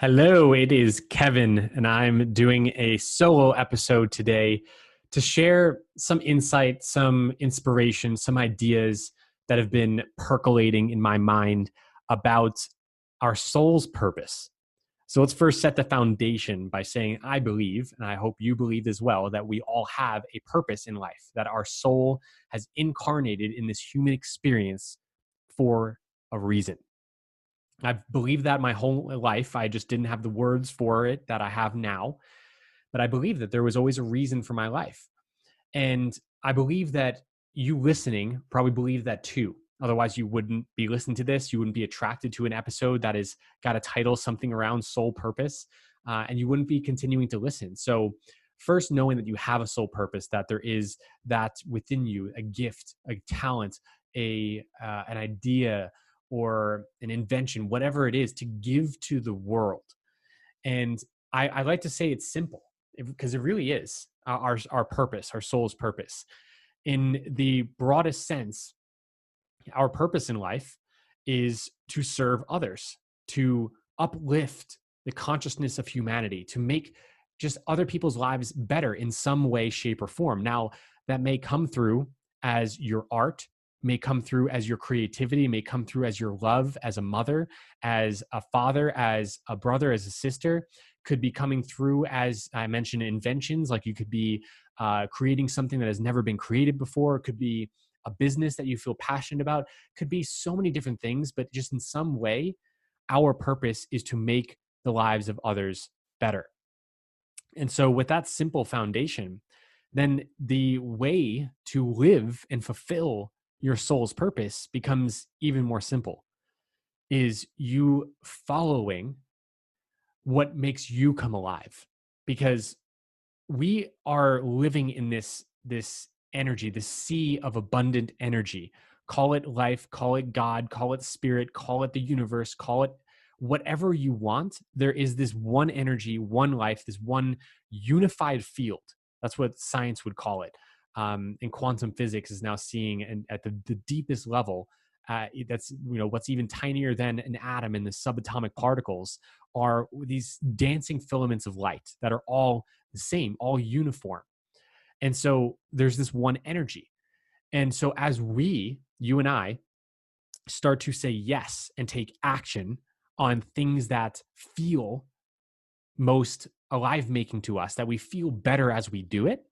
Hello, it is Kevin, and I'm doing a solo episode today to share some insight, some inspiration, some ideas that have been percolating in my mind about our soul's purpose. So let's first set the foundation by saying, I believe, and I hope you believe as well, that we all have a purpose in life, that our soul has incarnated in this human experience for a reason. I've believed that my whole life. I just didn't have the words for it that I have now. But I believe that there was always a reason for my life. And I believe that you listening probably believe that too. Otherwise, you wouldn't be listening to this. You wouldn't be attracted to an episode that has got a title, something around soul purpose, and you wouldn't be continuing to listen. So, first, knowing that you have a soul purpose, that there is that within you, a gift, a talent, an idea, or an invention, whatever it is, to give to the world. And I like to say it's simple because it really is our purpose, our soul's purpose. In the broadest sense, our purpose in life is to serve others, to uplift the consciousness of humanity, to make just other people's lives better in some way, shape, or form. Now, that may come through as your art, may come through as your creativity, may come through as your love as a mother, as a father, as a brother, as a sister, could be coming through as I mentioned, inventions, like you could be creating something that has never been created before. It could be a business that you feel passionate about, could be so many different things, but just in some way, our purpose is to make the lives of others better. And so with that simple foundation, then the way to live and fulfill your soul's purpose becomes even more simple, is you following what makes you come alive. Because we are living in this energy, this sea of abundant energy. Call it life, call it God, call it spirit, call it the universe, call it whatever you want. There is this one energy, one life, this one unified field. That's what science would call it. And quantum physics is now seeing, and at the deepest level, that's what's even tinier than an atom, in the subatomic particles are these dancing filaments of light that are all the same, all uniform. And so there's this one energy. And so as you and I, start to say yes and take action on things that feel most alive making to us, that we feel better as we do it,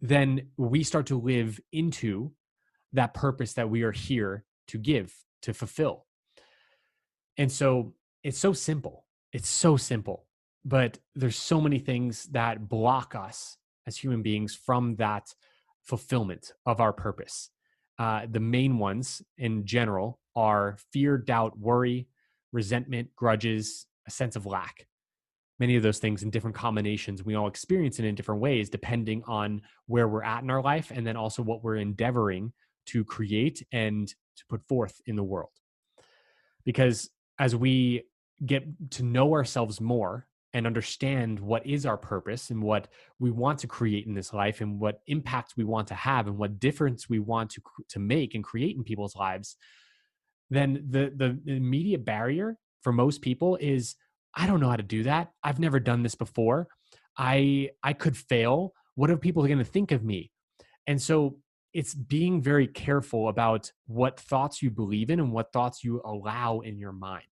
then we start to live into that purpose that we are here to give, to fulfill. And so it's so simple. It's so simple, but there's so many things that block us as human beings from that fulfillment of our purpose. The main ones in general are fear, doubt, worry, resentment, grudges, a sense of lack. Many of those things in different combinations, we all experience it in different ways, depending on where we're at in our life, and then also what we're endeavoring to create and to put forth in the world. Because as we get to know ourselves more and understand what is our purpose and what we want to create in this life and what impact we want to have and what difference we want to make and create in people's lives, then the immediate barrier for most people is, I don't know how to do that. I've never done this before. I could fail. What are people going to think of me? And so it's being very careful about what thoughts you believe in and what thoughts you allow in your mind.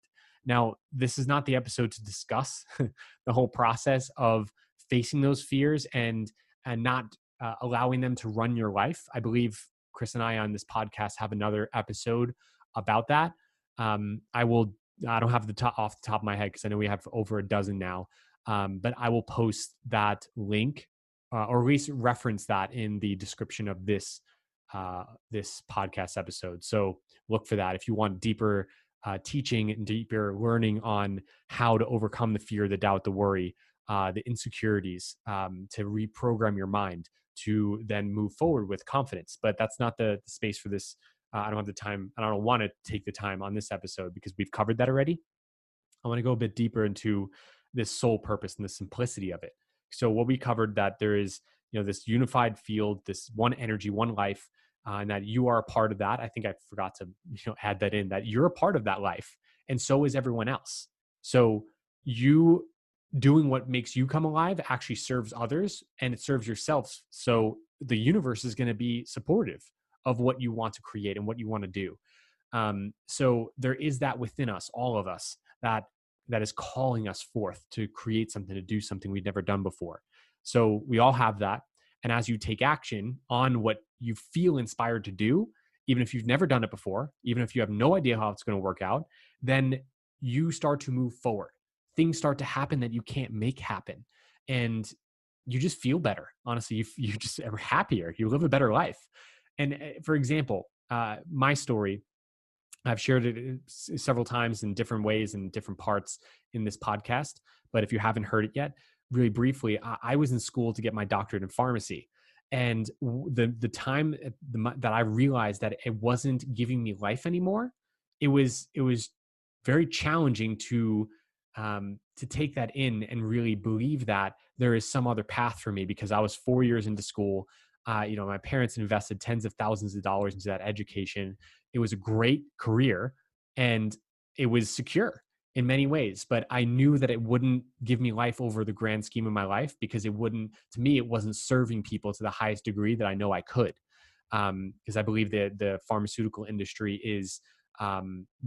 Now, this is not the episode to discuss the whole process of facing those fears and not allowing them to run your life. I believe Chris and I on this podcast have another episode about that. I don't have off the top of my head because I know we have over a dozen now, but I will post that link or at least reference that in the description of this podcast episode. So look for that if you want deeper teaching and deeper learning on how to overcome the fear, the doubt, the worry, the insecurities, to reprogram your mind to then move forward with confidence. But that's not the space for this. I don't have the time, and I don't want to take the time on this episode because we've covered that already. I want to go a bit deeper into this soul purpose and the simplicity of it. So what we covered, that there is, this unified field, this one energy, one life, and that you are a part of that. I think I forgot to, add that in, that you're a part of that life, and so is everyone else. So you doing what makes you come alive actually serves others and it serves yourself. So the universe is going to be supportive of what you want to create and what you want to do. So there is that within us, all of us, that is calling us forth to create something, to do something we've never done before. So we all have that. And as you take action on what you feel inspired to do, even if you've never done it before, even if you have no idea how it's going to work out, then you start to move forward. Things start to happen that you can't make happen. And you just feel better. Honestly, you just are happier. You live a better life. And for example, my story, I've shared it several times in different ways and different parts in this podcast. But if you haven't heard it yet, really briefly, I was in school to get my doctorate in pharmacy. And the time that I realized that it wasn't giving me life anymore, it was very challenging to take that in and really believe that there is some other path for me, because I was 4 years into school. My parents invested tens of thousands of dollars into that education. It was a great career and it was secure in many ways, but I knew that it wouldn't give me life over the grand scheme of my life, because to me, it wasn't serving people to the highest degree that I know I could. Because I believe that the pharmaceutical industry is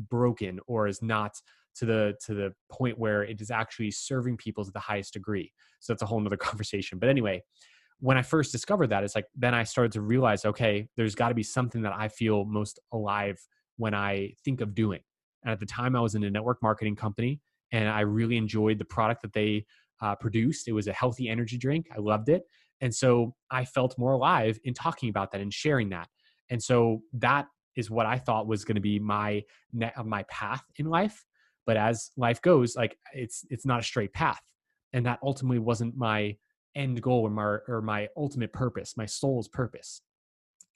broken, or is not to the point where it is actually serving people to the highest degree. So that's a whole nother conversation. But anyway, when I first discovered that, it's like, then I started to realize, okay, there's got to be something that I feel most alive when I think of doing. And at the time I was in a network marketing company and I really enjoyed the product that they produced. It was a healthy energy drink. I loved it. And so I felt more alive in talking about that and sharing that. And so that is what I thought was going to be my path in life. But as life goes, like it's not a straight path. And that ultimately wasn't my end goal or my ultimate purpose, my soul's purpose.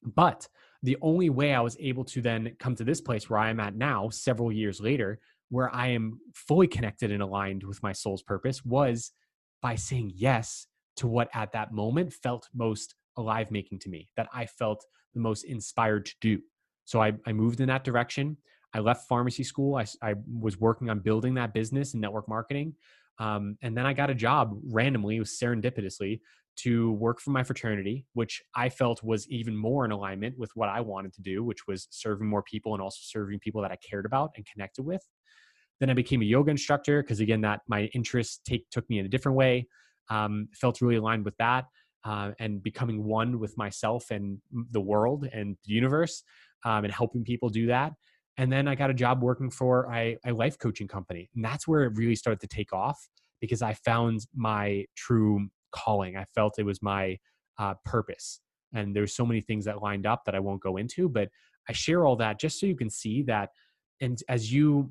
But the only way I was able to then come to this place where I am at now, several years later, where I am fully connected and aligned with my soul's purpose, was by saying yes to what at that moment felt most alive making to me, that I felt the most inspired to do. So I moved in that direction. I left pharmacy school. I was working on building that business in network marketing. And then I got a job randomly, it was serendipitously, to work for my fraternity, which I felt was even more in alignment with what I wanted to do, which was serving more people and also serving people that I cared about and connected with. Then I became a yoga instructor because, again, that my interests took me in a different way. Felt really aligned with that, and becoming one with myself and the world and the universe, and helping people do that. And then I got a job working for a life coaching company. And that's where it really started to take off, because I found my true calling. I felt it was my purpose. And there's so many things that lined up that I won't go into, but I share all that just so you can see that. And as you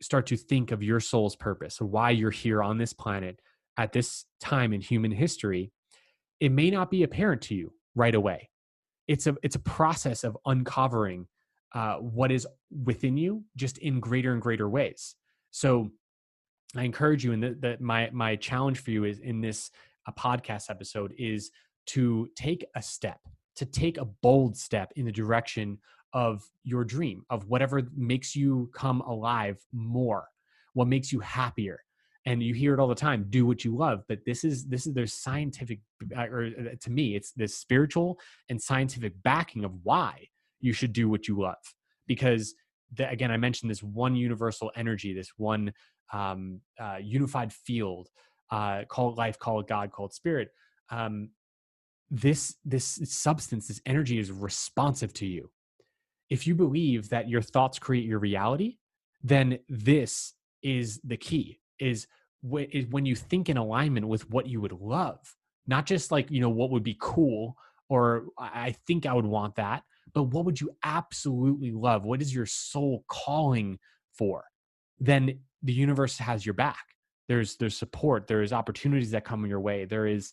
start to think of your soul's purpose, or why you're here on this planet at this time in human history, it may not be apparent to you right away. It's a process of uncovering what is within you, just in greater and greater ways. So I encourage you, and that my challenge for you is in this podcast episode is to take a step, to take a bold step in the direction of your dream, of whatever makes you come alive more, what makes you happier. And you hear it all the time, do what you love. But this is there's scientific, or to me, it's this spiritual and scientific backing of why you should do what you love. Because again, I mentioned this one universal energy, this one unified field, call it life, call it God, call it spirit. This substance, this energy is responsive to you. If you believe that your thoughts create your reality, then this is the key, is when you think in alignment with what you would love, not just like, what would be cool, or I think I would want that, but what would you absolutely love? What is your soul calling for? Then the universe has your back. There's support. There's opportunities that come your way. There is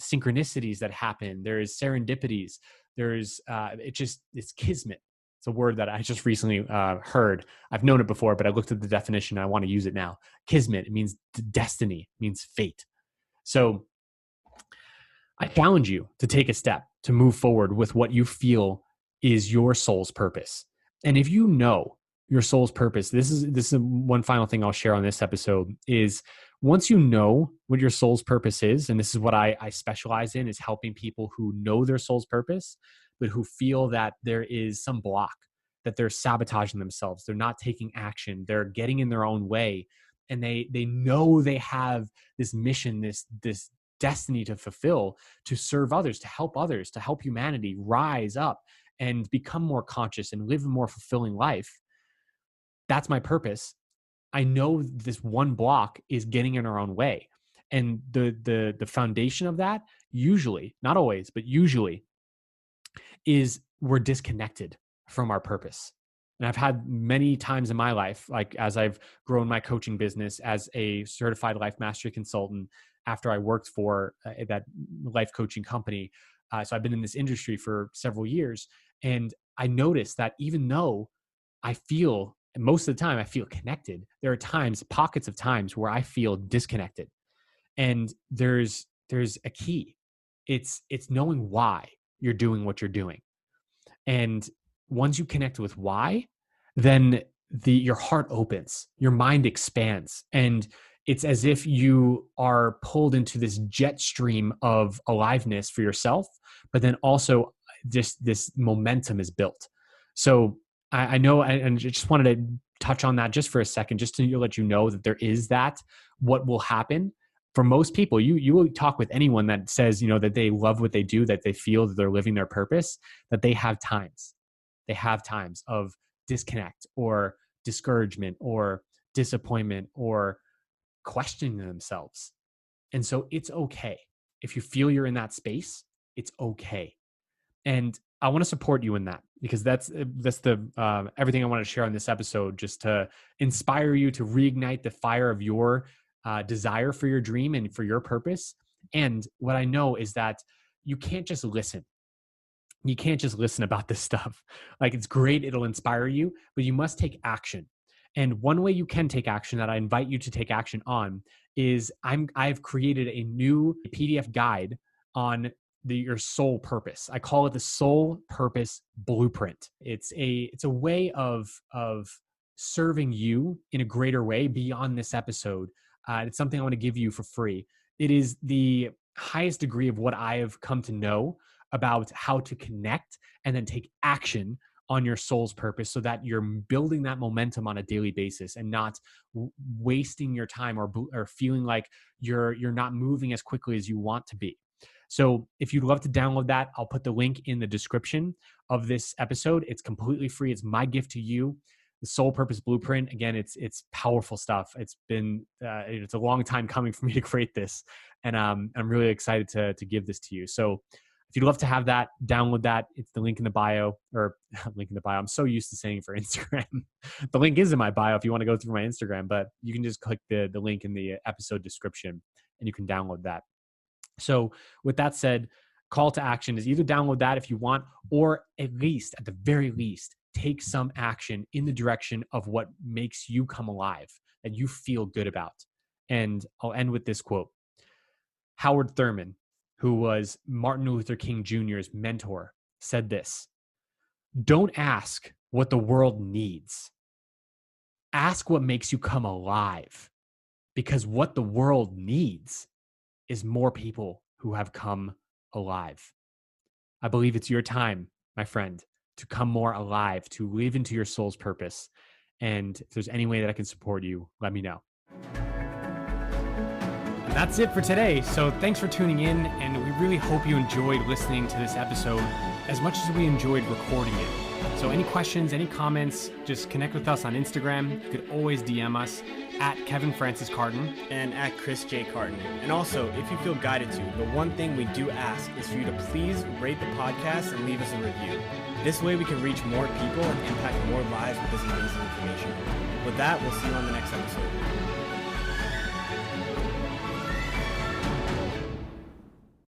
synchronicities that happen. There is serendipities. There's it's kismet. It's a word that I just recently heard. I've known it before, but I looked at the definition. And I want to use it now. Kismet, it means destiny, it means fate. So I challenge you to take a step to move forward with what you feel is your soul's purpose. And if you know your soul's purpose, this is one final thing I'll share on this episode, is once you know what your soul's purpose is, and this is what I specialize in, is helping people who know their soul's purpose, but who feel that there is some block, that they're sabotaging themselves, they're not taking action, they're getting in their own way, and they know they have this mission, this destiny to fulfill, to serve others, to help humanity rise up and become more conscious and live a more fulfilling life. That's my purpose. I know this one block is getting in our own way. And the foundation of that, usually, not always, but usually, is we're disconnected from our purpose. And I've had many times in my life, like as I've grown my coaching business as a certified life mastery consultant, after I worked for that life coaching company. So I've been in this industry for several years. And I noticed that even though I feel, and most of the time I feel connected, there are times, pockets of times, where I feel disconnected. And there's a key. It's knowing why you're doing what you're doing. And once you connect with why, then your heart opens, your mind expands, and it's as if you are pulled into this jet stream of aliveness for yourself, but then also just this momentum is built. So I know, and I just wanted to touch on that just for a second, just to let you know that there is that. What will happen for most people, you will talk with anyone that says, that they love what they do, that they feel that they're living their purpose, that they have times of disconnect or discouragement or disappointment or questioning themselves. And so it's okay. If you feel you're in that space, it's okay. And I want to support you in that, because that's the everything I want to share on this episode, just to inspire you to reignite the fire of your desire for your dream and for your purpose. And what I know is that you can't just listen. You can't just listen about this stuff. Like, it's great, it'll inspire you, but you must take action. And one way you can take action, that I invite you to take action on, is I've created a new PDF guide on your soul purpose. I call it the Soul Purpose Blueprint. It's a way of serving you in a greater way beyond this episode. It's something I want to give you for free. It is the highest degree of what I have come to know about how to connect and then take action on your soul's purpose, so that you're building that momentum on a daily basis and not wasting your time or feeling like you're not moving as quickly as you want to be. So if you'd love to download that, I'll put the link in the description of this episode. It's completely free. It's my gift to you. The Soul Purpose Blueprint. Again, it's powerful stuff. It's been it's a long time coming for me to create this, and I'm really excited to give this to you. So if you'd love to have that, download that. It's the link in the bio, or link in the bio. I'm so used to saying for Instagram. The link is in my bio if you want to go through my Instagram, but you can just click the link in the episode description and you can download that. So with that said, call to action is either download that if you want, or at the very least, take some action in the direction of what makes you come alive, that you feel good about. And I'll end with this quote. Howard Thurman, who was Martin Luther King Jr.'s mentor, said this: "Don't ask what the world needs. Ask what makes you come alive, because what the world needs is more people who have come alive." I believe it's your time, my friend, to come more alive, to live into your soul's purpose. And if there's any way that I can support you, let me know. That's it for today. So thanks for tuning in, and we really hope you enjoyed listening to this episode as much as we enjoyed recording it. So any questions, any comments, just connect with us on Instagram. You could always DM us at Kevin Francis Carton and at Chris J. Carton. And also, if you feel guided to, the one thing we do ask is for you to please rate the podcast and leave us a review. This way we can reach more people and impact more lives with this amazing information. With that, we'll see you on the next episode.